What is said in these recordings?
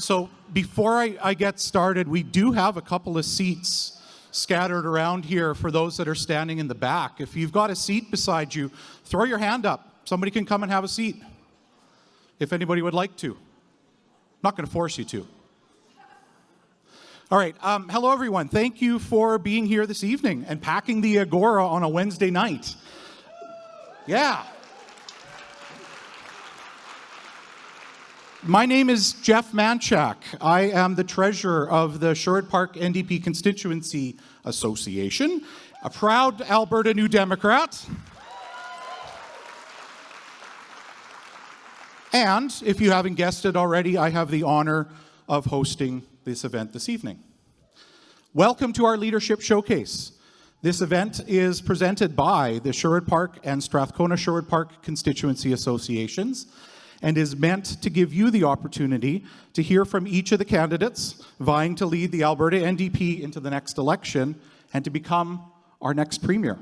So before I get started, we do have a couple of seats scattered around here for those that are standing in the back. If you've got a seat beside you, throw your hand up. Somebody can come and have a seat if anybody would like to. Not going to force you to. All right. Hello, everyone. Thank you for being here this evening and packing the Agora on a Wednesday night. Yeah. My name is Jeff Manchak. I am the treasurer of the Sherwood Park NDP Constituency Association, a proud Alberta New Democrat. And if you haven't guessed it already, I have the honor of hosting this event this evening. Welcome to our Leadership Showcase. This event is presented by the Sherwood Park and Strathcona-Sherwood Park Constituency Associations and is meant to give you the opportunity to hear from each of the candidates vying to lead the Alberta NDP into the next election and to become our next premier.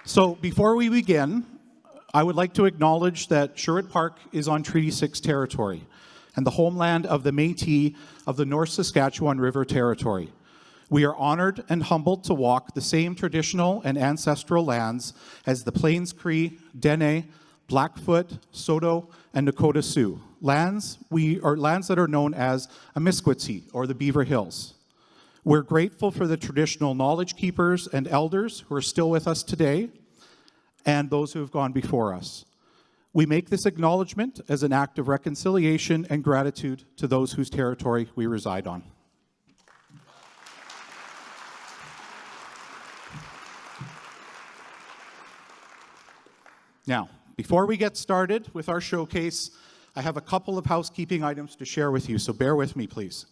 So before we begin, I would like to acknowledge that Sherwood Park is on Treaty 6 territory and the homeland of the Métis of the North Saskatchewan River Territory. We are honored and humbled to walk the same traditional and ancestral lands as the Plains Cree, Dene, Blackfoot, Saulteaux, and Nakota Sioux, lands that are known as Amiskwaci, or the Beaver Hills. We're grateful for the traditional knowledge keepers and elders who are still with us today and those who have gone before us. We make this acknowledgement as an act of reconciliation and gratitude to those whose territory we reside on. Now, before we get started with our showcase, I have a couple of housekeeping items to share with you, so bear with me, please.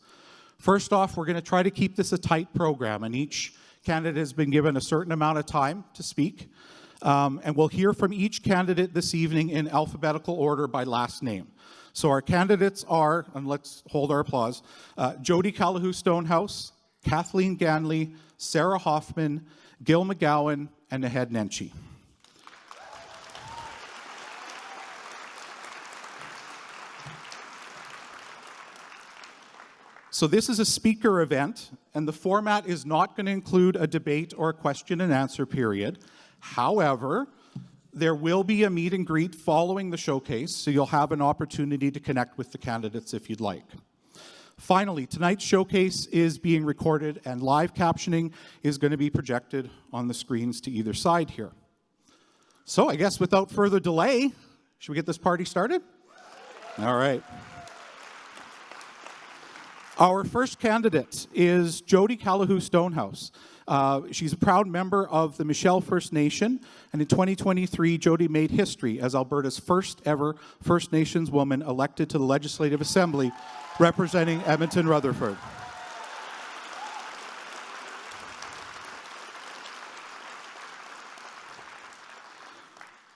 First off, we're going to try to keep this a tight program, and each candidate has been given a certain amount of time to speak. And we'll hear from each candidate this evening in alphabetical order by last name. So our candidates are, and let's hold our applause, Jody Callahoo Stonehouse, Kathleen Ganley, Sarah Hoffman, Gil McGowan, and Naheed Nenshi. So this is a speaker event, and the format is not going to include a debate or a question and answer period. However, there will be a meet and greet following the showcase, so you'll have an opportunity to connect with the candidates if you'd like. Finally, tonight's showcase is being recorded, and live captioning is going to be projected on the screens to either side here. So I guess without further delay, should we get this party started? All right. Our first candidate is Jody Callahoo Stonehouse. She's a proud member of the Michelle First Nation, and in 2023, Jody made history as Alberta's first ever First Nations woman elected to the Legislative Assembly representing Edmonton-Rutherford.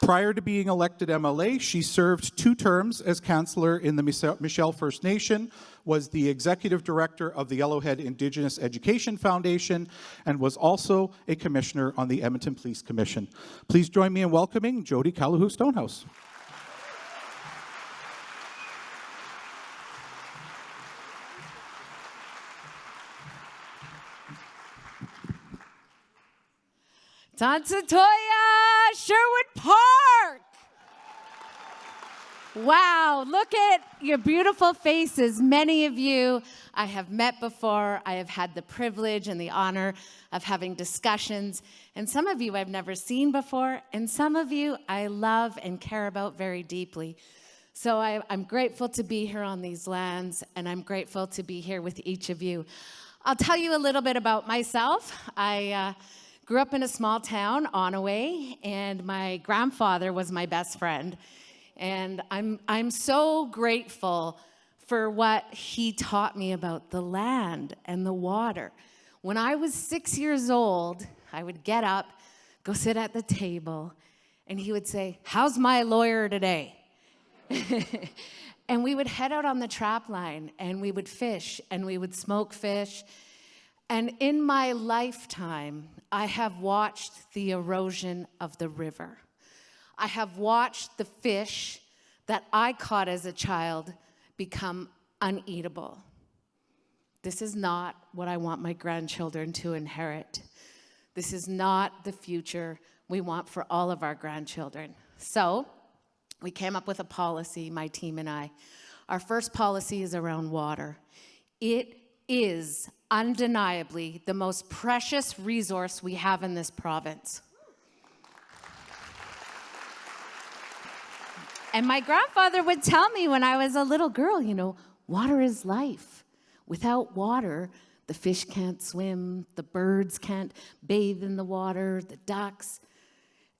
Prior to being elected MLA, she served 2 terms as councillor in the Michelle First Nation, was the executive director of the Yellowhead Indigenous Education Foundation, and was also a commissioner on the Edmonton Police Commission. Please join me in welcoming Jody Callahoo Stonehouse. Tansatoya, Sherwood Park. Wow, look at your beautiful faces. Many of you I have met before. I have had the privilege and the honor of having discussions. And some of you I've never seen before. And some of you I love and care about very deeply. So I'm grateful to be here on these lands, and I'm grateful to be here with each of you. I'll tell you a little bit about myself. I grew up in a small town, Onaway, and my grandfather was my best friend. And I'm so grateful for what he taught me about the land and the water. When I was 6 years old, I would get up, go sit at the table, and he would say, "How's my lawyer today?" And we would head out on the trap line, and we would fish, and we would smoke fish. And in my lifetime, I have watched the erosion of the river. I have watched the fish that I caught as a child become uneatable. This is not what I want my grandchildren to inherit. This is not the future we want for all of our grandchildren. So we came up with a policy, my team and I. Our first policy is around water. It is undeniably the most precious resource we have in this province. And my grandfather would tell me when I was a little girl, water is life. Without water, the fish can't swim, the birds can't bathe in the water, the ducks.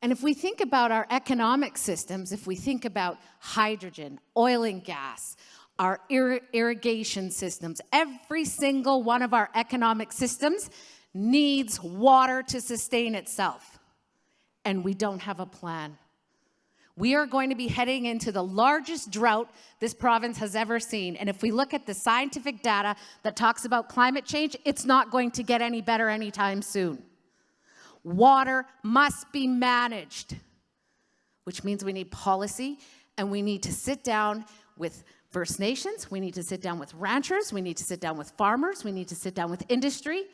And if we think about our economic systems, if we think about hydrogen, oil and gas, our irrigation systems, every single one of our economic systems needs water to sustain itself. And we don't have a plan. We are going to be heading into the largest drought this province has ever seen. And if we look at the scientific data that talks about climate change, it's not going to get any better anytime soon. Water must be managed, which means we need policy, and we need to sit down with First Nations, we need to sit down with ranchers, we need to sit down with farmers, we need to sit down with industry,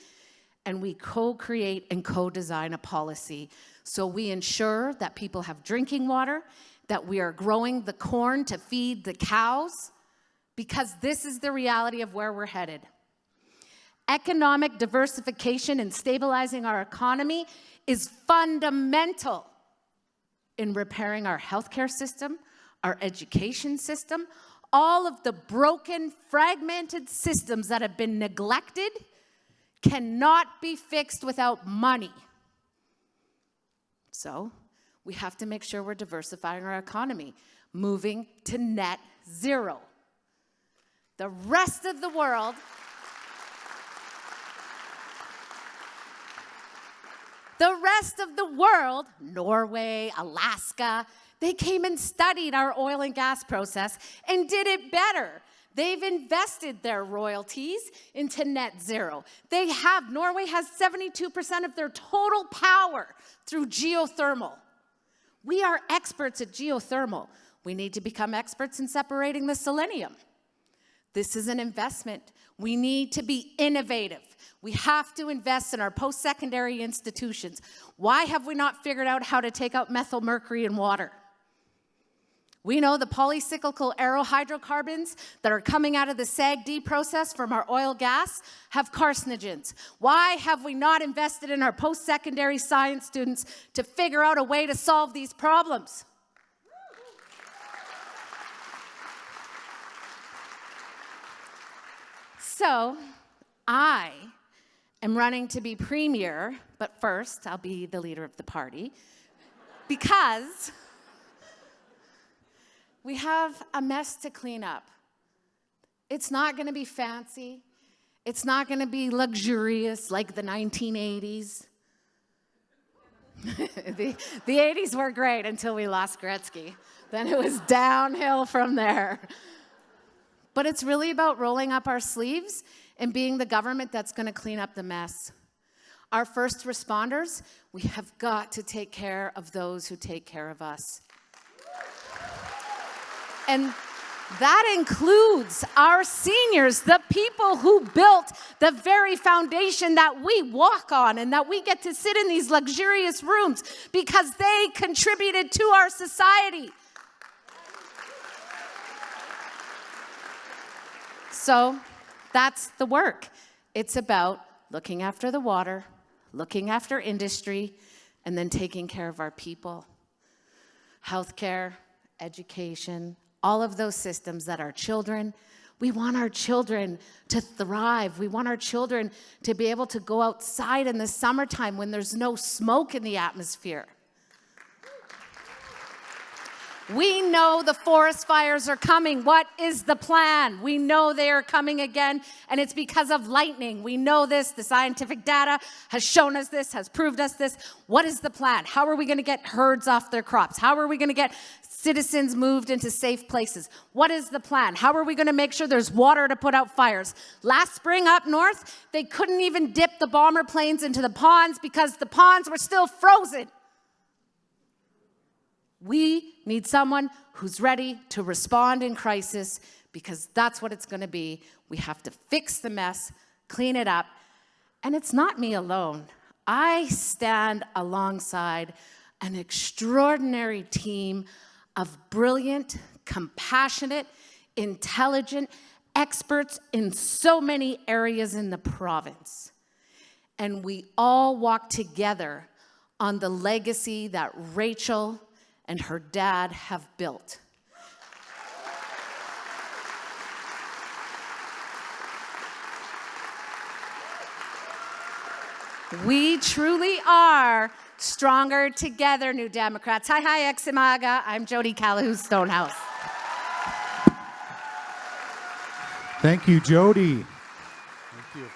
and we co-create and co-design a policy so we ensure that people have drinking water, that we are growing the corn to feed the cows, because this is the reality of where we're headed. Economic diversification and stabilizing our economy is fundamental in repairing our healthcare system, our education system, all of the broken, fragmented systems that have been neglected cannot be fixed without money. So we have to make sure we're diversifying our economy, moving to net zero. The rest of the world Norway, Alaska, they came and studied our oil and gas process and did it better. They've invested their royalties into net zero. Norway has 72% of their total power through geothermal. We are experts at geothermal. We need to become experts in separating the selenium. This is an investment. We need to be innovative. We have to invest in our post-secondary institutions. Why have we not figured out how to take out methyl mercury in water? We know the polycyclical aerohydrocarbons that are coming out of the SAGD process from our oil gas have carcinogens. Why have we not invested in our post-secondary science students to figure out a way to solve these problems? So, I am running to be premier, but first I'll be the leader of the party, because we have a mess to clean up. It's not going to be fancy. It's not going to be luxurious like the 1980s. The 80s were great until we lost Gretzky. Then it was downhill from there. But it's really about rolling up our sleeves and being the government that's going to clean up the mess. Our first responders, we have got to take care of those who take care of us. And that includes our seniors, the people who built the very foundation that we walk on and that we get to sit in these luxurious rooms because they contributed to our society. So that's the work. It's about looking after the water, looking after industry, and then taking care of our people. Healthcare, education, all of those systems that our children, we want our children to thrive. We want our children to be able to go outside in the summertime when there's no smoke in the atmosphere. We know the forest fires are coming. What is the plan? We know they are coming again, and it's because of lightning. We know this. The scientific data has shown us this, has proved us this. What is the plan? How are we going to get herds off their crops? How are we going to get Citizens moved into safe places. What is the plan? How are we going to make sure there's water to put out fires? Last spring up north, they couldn't even dip the bomber planes into the ponds because the ponds were still frozen. We need someone who's ready to respond in crisis because that's what it's going to be. We have to fix the mess, clean it up. And it's not me alone. I stand alongside an extraordinary team of brilliant, compassionate, intelligent experts in so many areas in the province. And we all walk together on the legacy that Rachel and her dad have built. We truly are stronger together, New Democrats. Hi, Eximaga. I'm Jody Calahoo Stonehouse. Thank you, Jody. Thank you.